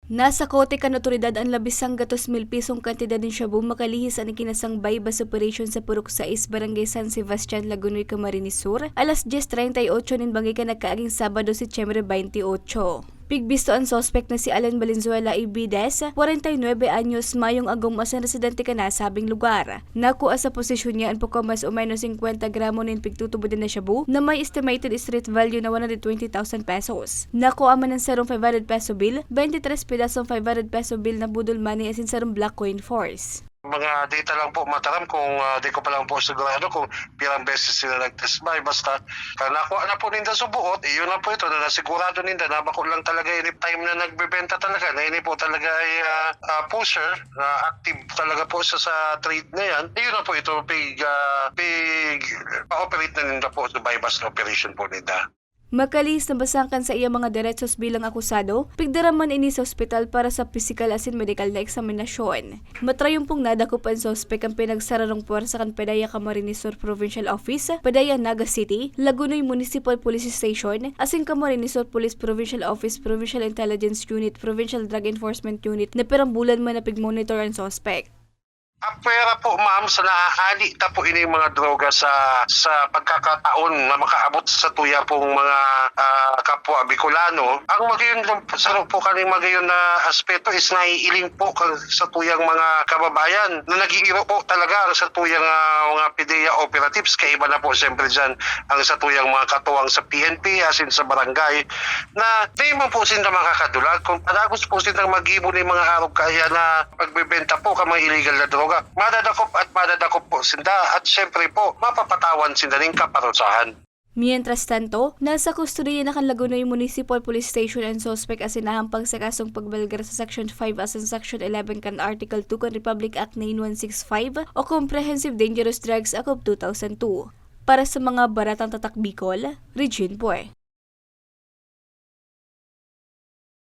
Nasa kote kan otoridad ang labisang ₱2,000 kantidad ng shabu makalihis ang ikinasang bypass operation sa Purok 6, Barangay San Sebastian, Lagunoy, Camarines Sur, alas 10:38 nin bangay ka nagkaaging Sabado, Setyembre 28. Pigbisto ang sospek na si Alan Valenzuela Ibides, 49 anyos, mayong agong asan residente ka na sabing lugar. Nakuha sa posisyon niya ang pukamas o minus 50 gramo nin pigtutubod na shabu na may estimated street value na ₱120,000. Nakuha man ng sarong ₱500 bill, 23 pedasong ₱500 bill na budol money asin sarong black coin force. Mga data lang po mataram kung di ko pa lang po sigurado kung pirang beses sila nag-test by. Basta nakuha na po ninda subuot, iyon na po ito na nasigurado ninda na bako lang talaga any time na nagbebenta talaga na ini po talaga ay pusher, active talaga po sa trade na yan. Iyon na po ito, pa-operate na ninda po sa bypass operation po ninda. Makalihis na basangkan sa iya mga diretsos bilang akusado, pigdaraman ini sa ospital para sa physical asin medical na eksaminasyon. Matrayong pong nadakop ang sospek ang pinagsararong puwersa kan Pedaya Camarines Sur Provincial Office, Pedaya Naga City, Lagunoy Municipal Police Station, asin Camarines Sur Police Provincial Office, Provincial Intelligence Unit, Provincial Drug Enforcement Unit na pirambulan man na pigmonitor ang sospek. Pera po ma'am sa naahali ta po ini mga droga sa pagkakataon na makaabot sa tuya pong mga kapwa Bicolano. Ang magayon sa po kaning magayon na aspeto is naiiling po sa tuyang mga kababayan na nag-iiro po talaga ang sa tuyang mga PDEA operatives. Kaiba na po siyempre dyan ang sa tuyang mga katuwang sa PNP asin sa barangay na di man po sila makakadulag. Kung padagos po sila mag-ibo ng mga harap kaya na pagbebenta po ka mga illegal na droga, madadakop po sinda at syempre po mapapatawan sinda ng kaparusahan. Mientras tanto, nasa kustodiya na kan Lagunoy Municipal Police Station ang sospek asinahampang sa kasong pagbalgar sa Section 5 asin Section 11 kan Article 2 kan Republic Act 9165 o Comprehensive Dangerous Drugs Act of 2002. Para sa mga baratang tatak Bicol, Regine Poe.